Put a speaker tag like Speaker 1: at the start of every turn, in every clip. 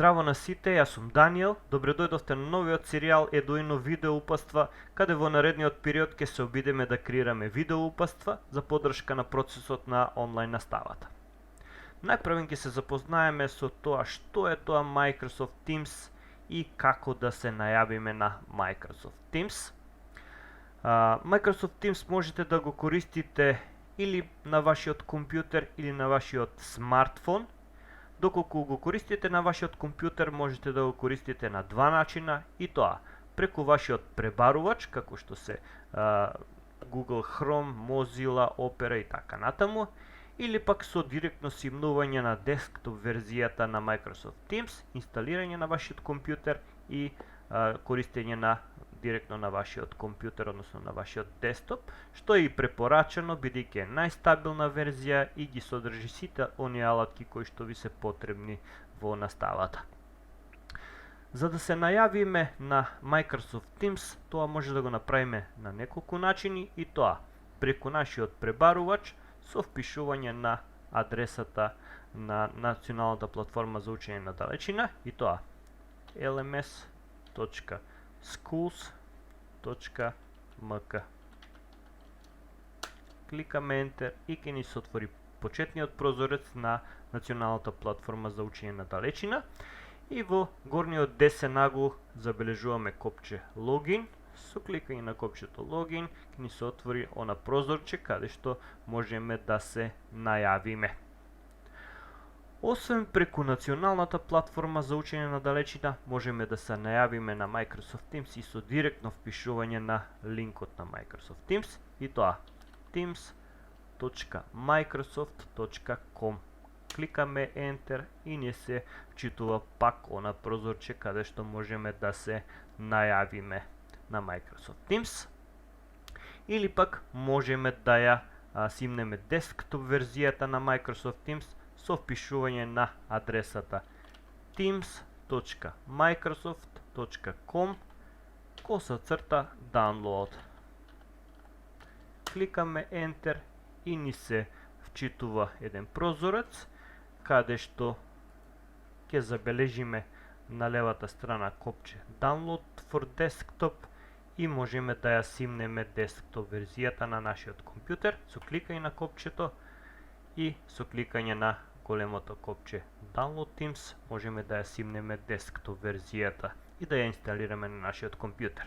Speaker 1: Здраво на сите, јас сум Даниел. Добре дојдовте на новиот серијал Едуино видео упатства, каде во наредниот период ќе се обидеме да креираме видео упатства за поддршка на процесот на онлайн наставата. Најпрвен ќе се запознаеме со тоа што е тоа Microsoft Teams и како да се најавиме на Microsoft Teams. Microsoft Teams можете да го користите или на вашиот компјутер или на вашиот смартфон. Доколку го користите на вашиот компјутер, можете да го користите на два начина, и тоа преку вашиот пребарувач, како што се Google Chrome, Mozilla, Opera и така натаму, или пак со директно симнување на десктоп верзијата на Microsoft Teams, инсталирање на вашиот компјутер и користење на директно на вашиот компјутер, односно на вашиот десктоп, што е и препорачено, бидејќи е најстабилна верзија и ги содржи сите оние алатки кои што ви се потребни во наставата. За да се најавиме на Microsoft Teams, тоа може да го направиме на неколку начини, и тоа преку нашиот пребарувач со впишување на адресата на националната платформа за учење на далечина, и тоа lms.schools.mk. Кликаме Enter и ќе ни се отвори почетниот прозорец на националната платформа за учење на далечина, и во горниот десен агол забележуваме копче Login. Со кликање на копчето Login ќе ни се отвори она прозорче каде што можеме да се најавиме. Освен преку националната платформа за учење на далечина, можеме да се најавиме на Microsoft Teams и со директно впишување на линкот на Microsoft Teams, и тоа teams.microsoft.com. Кликаме Enter и не се вчитува пак она прозорче каде што можеме да се најавиме на Microsoft Teams. Или пак можеме да ја симнеме десктоп верзијата на Microsoft Teams со впишување на адресата teams.microsoft.com/download. Кликаме Enter и ни се вчитува еден прозорец каде што ќе забележиме на левата страна копче Download for Desktop и можеме да ја симнеме десктоп верзијата на нашиот компјутер со кликање на копчето, и со кликање на големото копче Download Teams можеме да ја симнеме десктоп верзијата и да ја инсталираме на нашиот компјутер.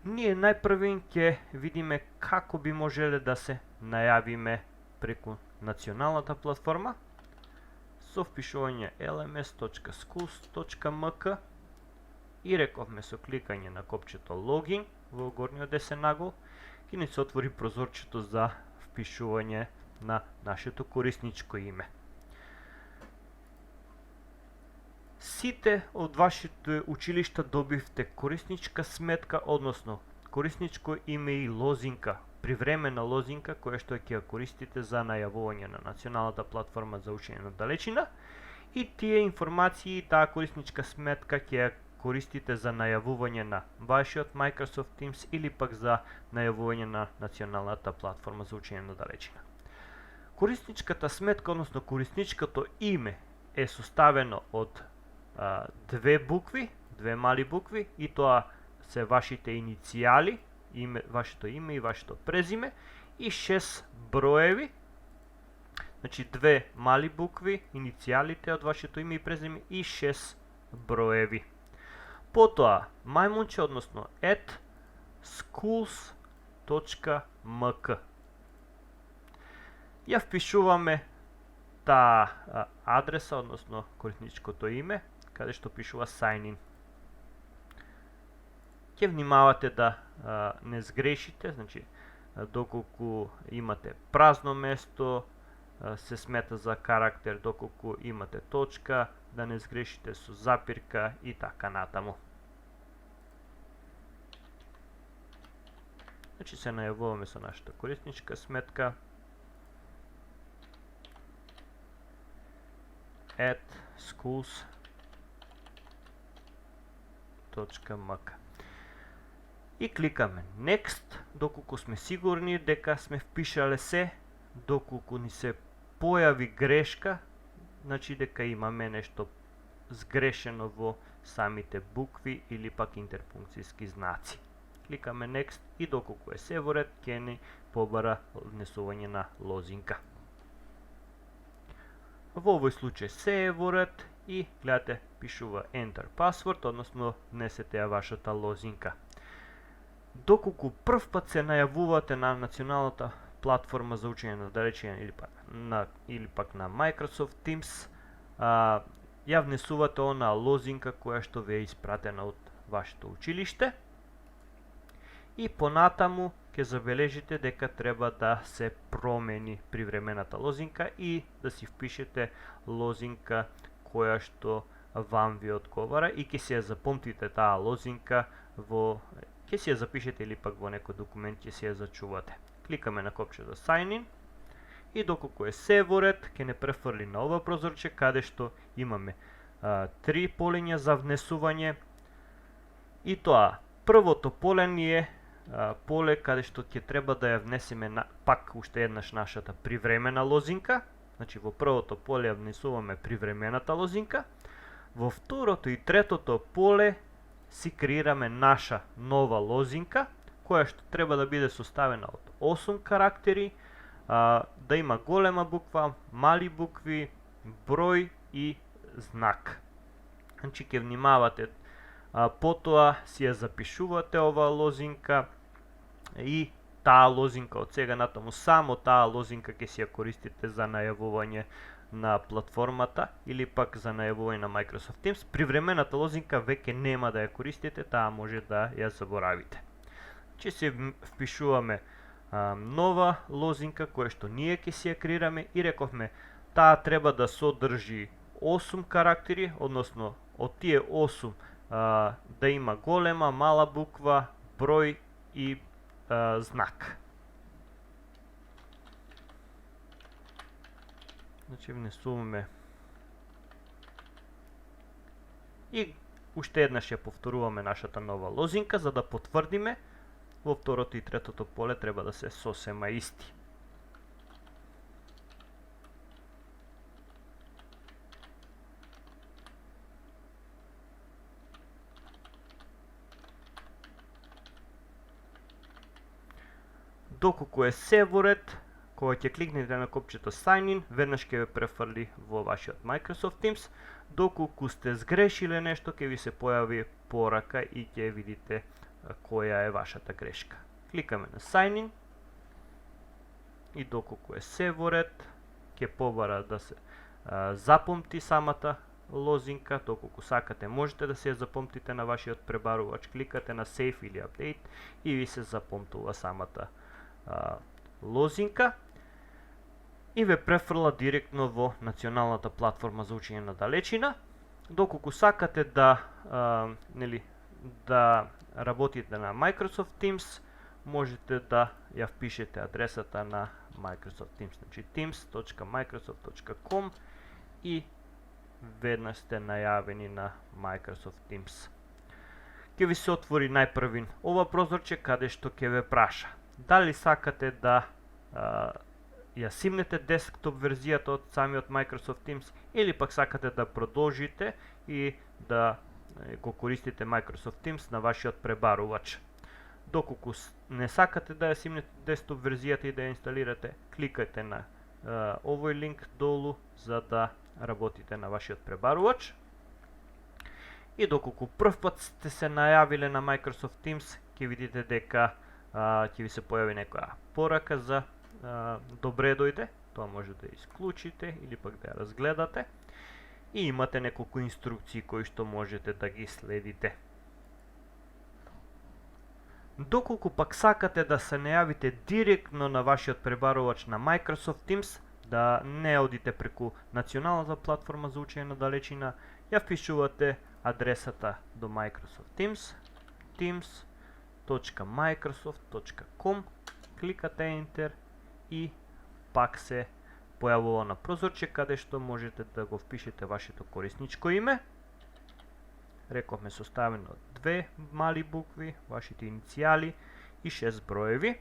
Speaker 1: Ние најпрвен ќе видиме како би можеле да се најавиме преку националната платформа со впишување lms.schools.mk, и рековме со кликање на копчето Login во горниот десен агол ќе ни се отвори прозорчето за впишување на нашето корисничко име. Сите од вашите училишта добивте корисничка сметка, односно корисничко име и лозинка, привремена лозинка која што ќе ја користите за најавување на националната платформа за учење на далечина, и тие информации и таа корисничка сметка ќе ја користите за најавување на вашиот Microsoft Teams или пак за најавување на националната платформа за учење на далечина. Корисничката сметка, односно корисничкото име, е составено од две букви, две мали букви, и тоа се вашите иницијали, вашето име и вашето презиме, и 6 броеви, значи две мали букви, иницијалите од вашето име и презиме, и 6 броеви. Потоа, мајмунче, односно @schools.mk. Ја впишуваме таа адреса, односно корисничкото име, каде што пишува sign in. Ќе внимавате да не сгрешите, значи доколку имате празно место се смета за карактер, доколку имате точка да не сгрешите со запирка и така натаму. Значи се најавуваме со нашата корисничка сметка @schools.mk и кликаме Next, доколку сме сигурни дека сме впишале се. Доколку ни се појави грешка, значи дека имаме нешто сгрешено во самите букви или пак интерпункцијски знаци. Кликаме Next и доколку е се во ред, ќе ни побара внесување на лозинка. Во овој случај се е во ред и гледате пишува Enter Password, односно внесете ја вашата лозинка. Доколку прв пат се најавувате на националната платформа за учење на далечина или пак на Microsoft Teams, ја внесувате она лозинка која што ве е испратена од вашето училиште и понатаму ќе забележите дека треба да се промени привремената лозинка и да си впишете лозинка која што вам ви одговара и ќе си ја запомтите таа лозинка ќе си ја запишете или пак во некој документ ќе си ја зачувате. Кликаме на копчето Sign In и доколку е се во ред, ќе не префрли на ова прозорче каде што имаме 3 полења за внесување и тоа првото поле ни е поле каде што ќе треба да ја внесеме пак уште еднаш нашата привремена лозинка. Значи во првото поле ја внесуваме привремената лозинка, во второто и третото поле си креираме наша нова лозинка која што треба да биде составена од 8 карактери, да има голема буква, мали букви, број и знак. Значи ќе внимавате, потоа си ја запишувате оваа лозинка и таа лозинка од сега натаму, само таа лозинка ќе си ја користите за најавување на платформата или пак за најавување на Microsoft Teams. Привремената лозинка веќе нема да ја користите, таа може да ја заборавите. Че се впишуваме нова лозинка која што ние ќе си ја креираме и рековме таа треба да содржи 8 карактери, односно од тие 8 да има голема, мала буква, број и знак. Значи внесуваме и уште еднаш ја повторуваме нашата нова лозинка за да потврдиме. Во второто и третото поле треба да се сосема исти. Доколку е се во ред, кога ќе кликнете на копчето Sign In, веднаш ќе ве префрли во вашиот Microsoft Teams. Доколку сте сгрешиле нешто, ќе ви се појави порака и ќе видите која е вашата грешка. Кликаме на Sign In и доколку е се во ред, ќе побара да се запомти самата лозинка. Доколку сакате, можете да се ја запомтите на вашиот пребарувач. Кликате на Save или Update и ви се запомтува самата лозинка и ве префрла директно во националната платформа за учење на далечина. Доколку сакате да работите на Microsoft Teams, можете да ја впишете адресата на Microsoft Teams, значи teams.microsoft.com и веднаш сте најавени на Microsoft Teams. Ќе ви се отвори најпрвин ова прозорче каде што ќе ве праша дали сакате да ја симнете десктоп верзијата од самиот Microsoft Teams или пак сакате да продолжите и да го користите Microsoft Teams на вашиот пребарувач. Доколку не сакате да ја симнете десктоп верзијата и да ја инсталирате, кликате на овој линк долу за да работите на вашиот пребарувач. И доколку прв пат сте се најавиле на Microsoft Teams, ќе видите дека ќе ви се појави некоја порака за добре дојде. Тоа може да ја исклучите или пак да ја разгледате. И имате неколку инструкции кои што можете да ги следите. Доколку пак сакате да се најавите директно на вашиот пребарувач на Microsoft Teams, да не одите преку националната платформа за учење на далечина, ја впишувате адресата до Microsoft Teams, teams.microsoft.com, кликате Enter и пак се појавува на прозорче каде што можете да го впишете вашето корисничко име. Рековме составено од 2 мали букви, вашите иницијали и 6 броеви.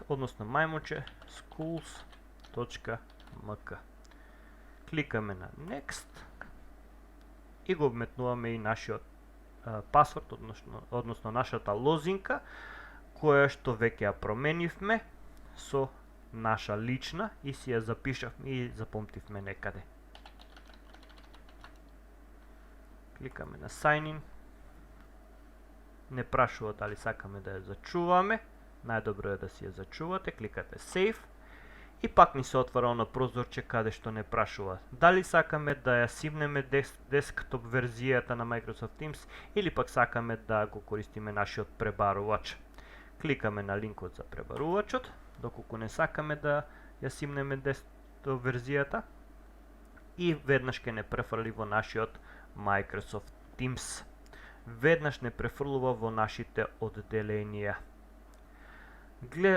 Speaker 1: Односно мајмуче schools.microsoft.com .mk. Кликаме на Next и го вметнуваме и нашиот пасворд, односно нашата лозинка, која што веќе ја променивме со наша лична и си ја запишавме и запомтивме некаде. Кликаме на Sign in. Не прашува дали сакаме да ја зачуваме. Најдобро е да си ја зачувате. Кликате Save. И пак ни се отвара оно прозорче каде што не прашува дали сакаме да ја симнеме десктоп верзијата на Microsoft Teams или пак сакаме да го користиме нашиот пребарувач. Кликаме на линкот за пребарувачот, доколку не сакаме да ја симнеме десктоп верзијата и веднаш ќе не префрли во нашиот Microsoft Teams. Веднаш не префрлува во нашите одделенија.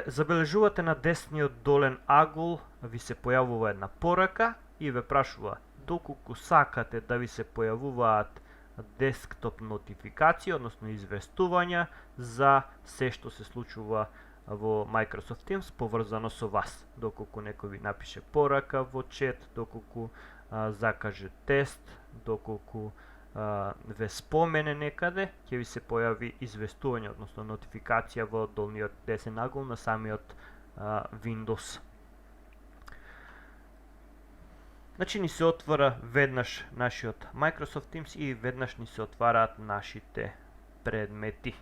Speaker 1: Забележувате на десниот долен агол ви се појавува една порака и ве прашува доколку сакате да ви се појавуваат десктоп нотификации, односно известувања за се што се случува во Microsoft Teams поврзано со вас. Доколку некој ви напише порака во чет, доколку закаже тест, доколку ве спомене некаде, ќе ви се појави известување, односно нотификација во долниот десен агол на самиот Windows. Значи ни се отвора веднаш нашиот Microsoft Teams и веднаш ни се отвараат нашите предмети.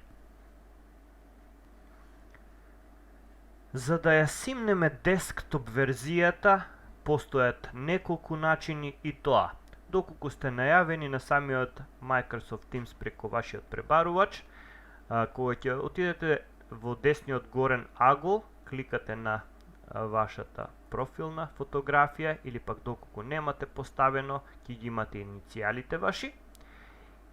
Speaker 1: За да ја симнеме десктоп верзијата, постојат неколку начини и тоа. Доколку сте најавени на самиот Microsoft Teams преку вашиот пребарувач, кога ќе отидете во десниот горен агол, кликате на вашата профилна фотографија или пак доколку немате поставено, ќе ги имате иницијалите ваши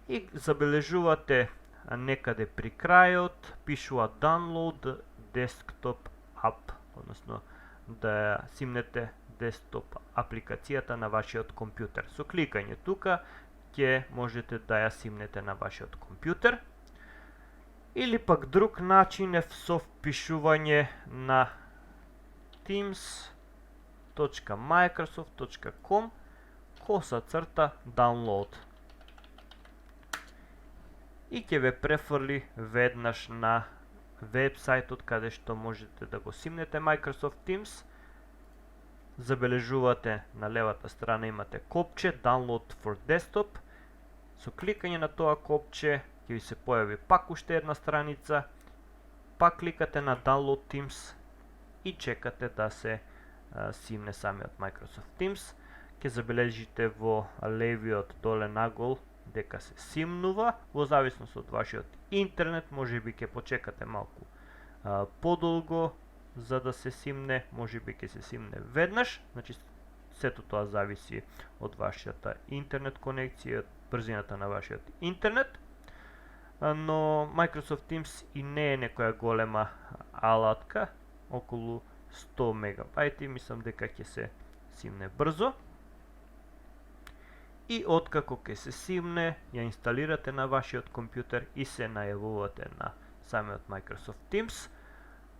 Speaker 1: и забележувате некаде при крајот пишува Download Desktop App, односно да симнете десктоп апликацијата на вашиот компјутер. Со кликање тука ќе можете да ја симнете на вашиот компјутер. Или пак друг начин е со впишување на teams.microsoft.com/download и ќе ве префрли веднаш на вебсајтот каде што можете да го симнете Microsoft Teams. Забележувате на левата страна имате копче Download for Desktop. Со кликање на тоа копче ќе ви се појави пак уште една страница. Пак кликате на Download Teams и чекате да се симне самиот Microsoft Teams. Ќе забележите во левиот долен агол дека се симнува. Во зависност од вашиот интернет, можеби ќе почекате малку подолго за да се симне, можеби ќе се симне веднаш. Значи, сето тоа зависи од вашата интернет конекција, од брзината на вашиот интернет. Но Microsoft Teams и не е некоја голема алатка, околу 100 мегабајти, мислам дека ќе се симне брзо. И откако ќе се симне, ја инсталирате на вашиот компјутер и се најавувате на самиот Microsoft Teams.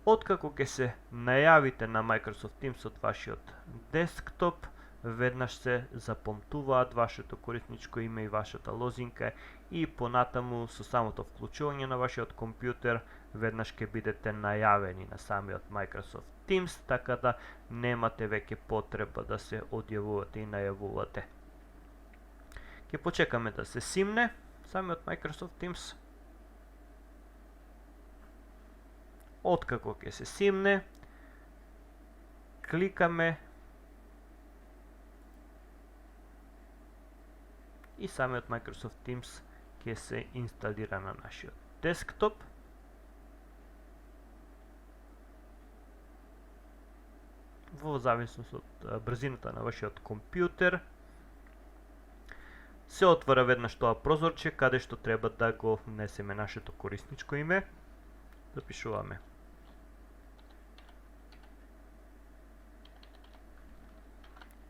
Speaker 1: Откако ќе се најавите на Microsoft Teams од вашиот десктоп, веднаш се запомтуваат вашето корисничко име и вашата лозинка и понатаму со самото вклучување на вашиот компјутер веднаш ќе бидете најавени на самиот Microsoft Teams, така да немате веќе потреба да се одјавувате и најавувате. Ќе почекаме да се симне самиот Microsoft Teams. Откако ќе се симне, кликаме и самиот Microsoft Teams ќе се инсталира на нашиот десктоп. Во зависност од брзината на вашиот компјутер, се отвара веднаш тоа прозорче каде што треба да го внесеме нашето корисничко име. Запишуваме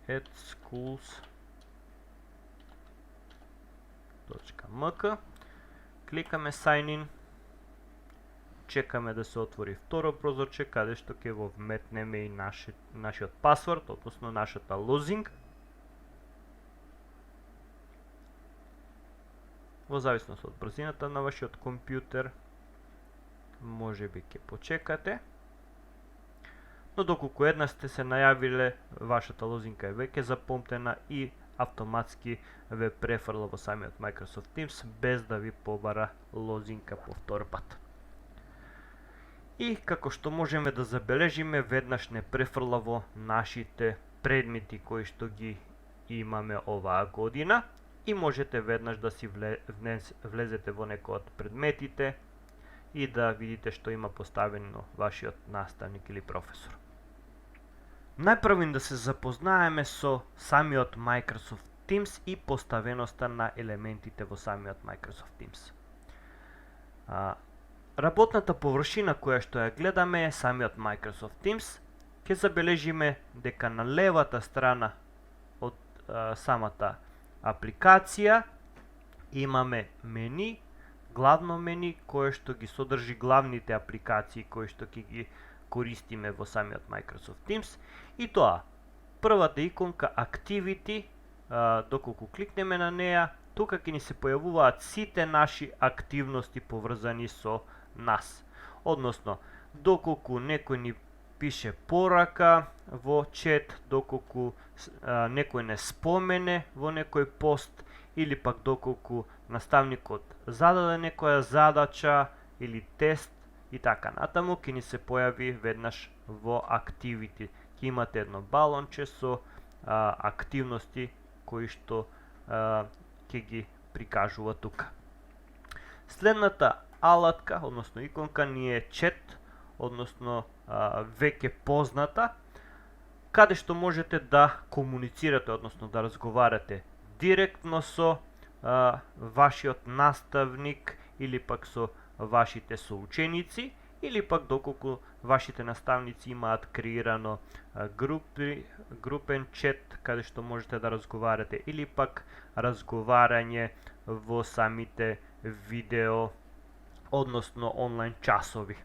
Speaker 1: schools.mk, кликаме Sign in чекаме да се отвори второ прозорче каде што ќе го вметнеме и нашиот пасворд, односно нашата лозинг. Во зависност од брзината на вашиот компјутер, можеби ќе почекате. Но доколку еднаш сте се најавиле, вашата лозинка е веќе запомтена и автоматски ве префрла во самиот Microsoft Teams без да ви побара лозинка повтор пат. И како што можеме да забележиме, веднаш не префрла во нашите предмети кои што ги имаме оваа година и можете веднаш да си влезете во некој од предметите и да видите што има поставено вашиот наставник или професор. Најпрво да се запознаеме со самиот Microsoft Teams и поставеноста на елементите во самиот Microsoft Teams. Работната површина која што ја гледаме е самиот Microsoft Teams. Ќе забележиме дека на левата страна од самата апликација имаме мени, главно мени кое што ги содржи главните апликации кои што ќе ги користиме во самиот Microsoft Teams, и тоа првата иконка Activity, доколку кликнеме на неа, тука ќе ни се појавуваат сите наши активности поврзани со нас. Односно, доколку некој ни пише порака во чет, доколку некој не спомене во некој пост, или пак доколку наставникот зададе некоја задача или тест и така натаму, ќе ни се појави веднаш во Activity. Ќе имате едно балонче со активности кои што ќе ги прикажува тука. Следната алатка, односно иконка, ни е чет, односно веќе позната, каде што можете да комуницирате, односно да разговарате директно со вашиот наставник или пак со вашите соученици, или пак доколку вашите наставници имаат креирано групен чет каде што можете да разговарате, или пак разговарање во самите видео, односно онлайн часови.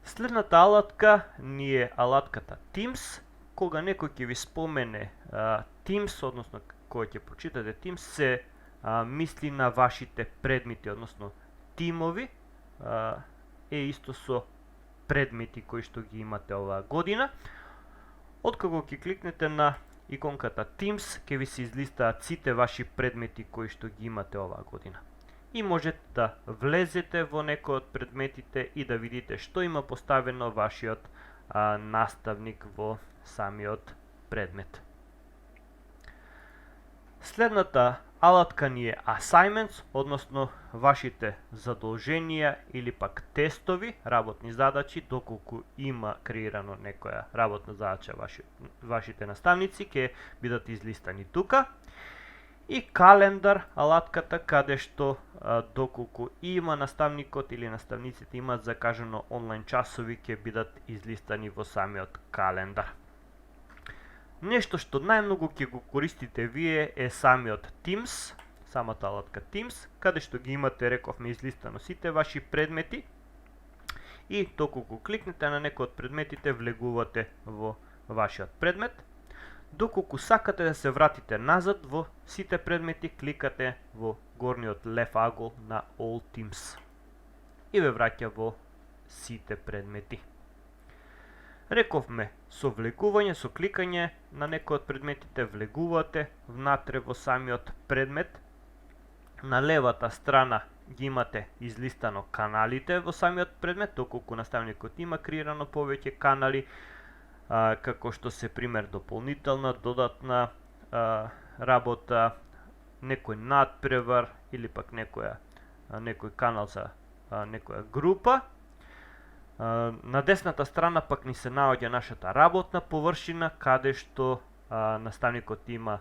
Speaker 1: Следната алатка ни е алатката Teams. Кога некој ќе ви спомене Teams, односно кога ќе прочитате Teams, се мисли на вашите предмети, односно тимови, е исто со предмети кои што ги имате оваа година. Откако ќе кликнете на иконката Teams, ќе ви се излистаат сите ваши предмети кои што ги имате оваа година. И можете да влезете во некој од предметите и да видите што има поставено вашиот наставник во самиот предмет. Следната алатка ни е Assignments, односно вашите задолженија или пак тестови, работни задачи, доколку има креирано некоја работна задача вашите наставници, ќе бидат излистани тука. И календар, алатката каде што доколку има наставникот или наставниците имаат закажано онлайн часови, ќе бидат излистани во самиот календар. Нешто што најмногу ќе го користите вие е самиот Teams, самата алатка Teams, каде што ги имате, рековме, излистано сите ваши предмети, и доколку кликнете на некој од предметите, влегувате во вашиот предмет. Доколку сакате да се вратите назад во сите предмети, кликате во горниот лев агол на All Teams и ве враќа во сите предмети. Рековме, со влегување, со кликање на некој од предметите влегувате внатре во самиот предмет. На левата страна ги имате излистано каналите во самиот предмет, доколку наставникот има креирано повеќе канали, како што се пример дополнителна, додатна работа, некој надпревар или пак некој канал за некоја група. На десната страна пак ни се наоѓа нашата работна површина, каде што наставникот има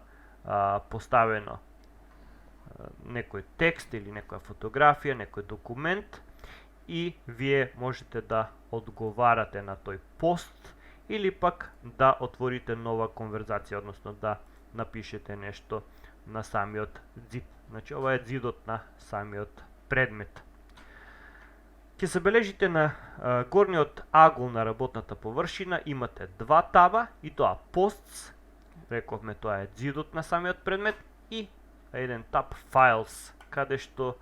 Speaker 1: поставено некој текст или некоја фотографија, некој документ, и вие можете да одговарате на тој пост или пак да отворите нова конверзација, односно да напишете нешто на самиот зид. Значи, ова е зидот на самиот предмет. Ќе забележите на горниот агол на работната површина имате два таба и тоа Posts, рековме тоа е ѕидот на самиот предмет, и еден таб Files, каде што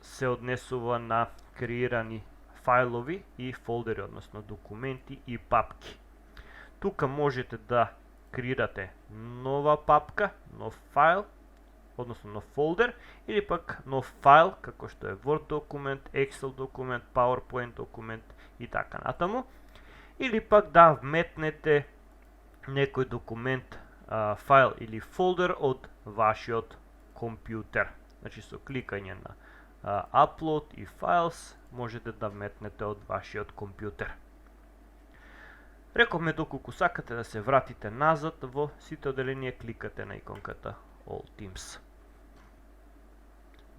Speaker 1: се однесува на креирани фајлови и фолдери, односно документи и папки. Тука можете да креирате нова папка, нов файл, односно нов фолдер, или пак нов файл, како што е Word документ, Excel документ, PowerPoint документ и така натаму, или пак да вметнете некој документ, файл или фолдер од вашиот компјутер. Значи со кликање на Upload и Files можете да вметнете од вашиот компјутер. Рековме, доколку сакате да се вратите назад во сите оделенија, кликате на иконката All Teams.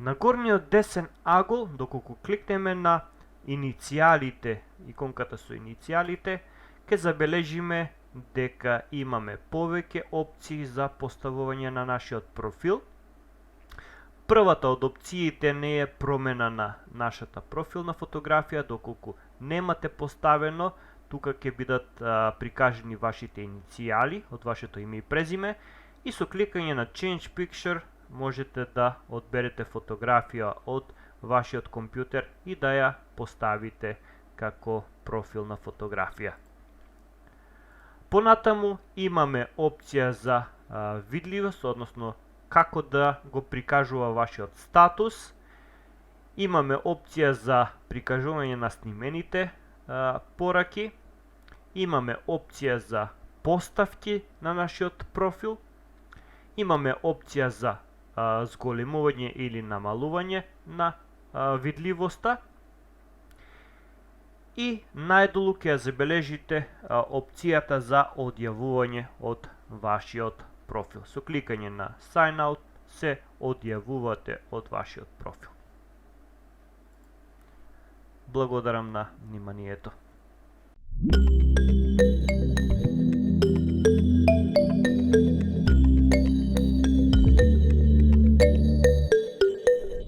Speaker 1: На горниот десен агол, доколку кликнеме на иницијалите, иконката со иницијалите, ќе забележиме дека имаме повеќе опции за поставување на нашиот профил. Првата од опциите не е промена на нашата профилна фотографија, доколку немате поставено, тука ќе бидат прикажени вашите иницијали од вашето име и презиме, и со кликање на Change Picture можете да одберете фотографија од вашиот компјутер и да ја поставите како профилна фотографија. Понатаму имаме опција за видливост, односно како да го прикажува вашиот статус. Имаме опција за прикажување на снимените пораки. Имаме опција за поставки на нашиот профил. Имаме опција за зголемување или намалување на видливоста. И најдолу ќе забележите опцијата за одјавување од вашиот профил. Со кликање на Sign Out се одјавувате од вашиот профил. Благодарам на вниманието.